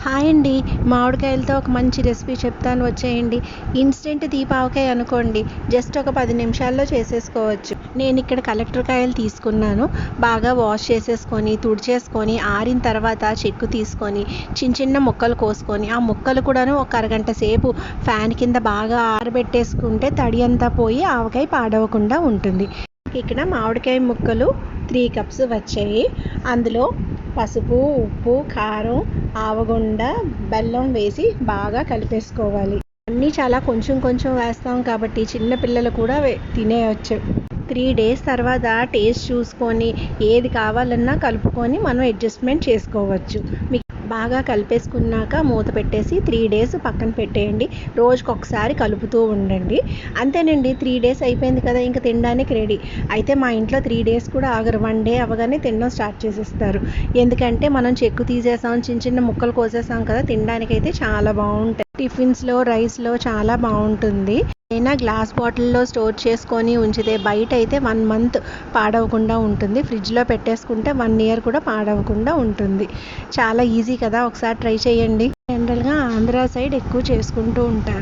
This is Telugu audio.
హాయ్ అండి. మామిడికాయలతో ఒక మంచి రెసిపీ చెప్తాను వచ్చేయండి. ఇన్స్టెంట్ దీపావకాయ అనుకోండి. జస్ట్ ఒక 10 నిమిషాల్లో చేసేసుకోవచ్చు. నేను ఇక్కడ కలెక్టర్ కాయలు తీసుకున్నాను. బాగా వాష్ చేసేసుకొని, తుడిచేసుకొని, ఆరిన తర్వాత చెక్కు తీసుకొని, చిన్న చిన్న ముక్కలు కోసుకొని, ఆ ముక్కలు కూడాను ఒక అరగంట సేపు ఫ్యాన్ కింద బాగా ఆరబెట్టేసుకుంటే తడి అంతా పోయి ఆవకాయ పాడవకుండా ఉంటుంది. ఇక్కడ మామిడికాయ ముక్కలు 3 కప్స్ వచ్చాయి. అందులో పసుపు, ఉప్పు, కారం, ఆవగుండ, బెల్లం వేసి బాగా కలిపేసుకోవాలి. అన్నీ చాలా కొంచెం కొంచెం వేస్తాం కాబట్టి చిన్న పిల్లలు కూడా తినేయచ్చు. 3 డేస్ తర్వాత టేస్ట్ చూసుకొని ఏది కావాలన్నా కలుపుకొని మనం అడ్జస్ట్మెంట్ చేసుకోవచ్చు. మీకు బాగా కలిపేసుకున్నాక మూత పెట్టేసి 3 డేస్ పక్కన పెట్టేయండి. రోజుకి ఒకసారి కలుపుతూ ఉండండి. అంతేనండి, 3 డేస్ అయిపోయింది కదా, ఇంకా తినడానికి రెడీ. అయితే మా ఇంట్లో 3 డేస్ కూడా ఆగరు. 1 డే అవ్వగానే తినడం స్టార్ట్ చేసేస్తారు. ఎందుకంటే మనం చెక్కు తీసేసాం, చిన్న చిన్న ముక్కలు కోసేసాం కదా, తినడానికైతే చాలా బాగుంటాయి. టిఫిన్స్లో, రైస్లో చాలా బాగుంటుంది. అయినా గ్లాస్ బాటిల్లో స్టోర్ చేసుకొని ఉంచితే బయట అయితే 1 మంత్ పాడవకుండా ఉంటుంది. ఫ్రిడ్జ్లో పెట్టేసుకుంటే 1 ఇయర్ కూడా పాడవకుండా ఉంటుంది. చాలా ఈజీ కదా, ఒకసారి ట్రై చేయండి. జనరల్గా ఆంధ్ర సైడ్ ఎక్కువ చేసుకుంటూ ఉంటారు.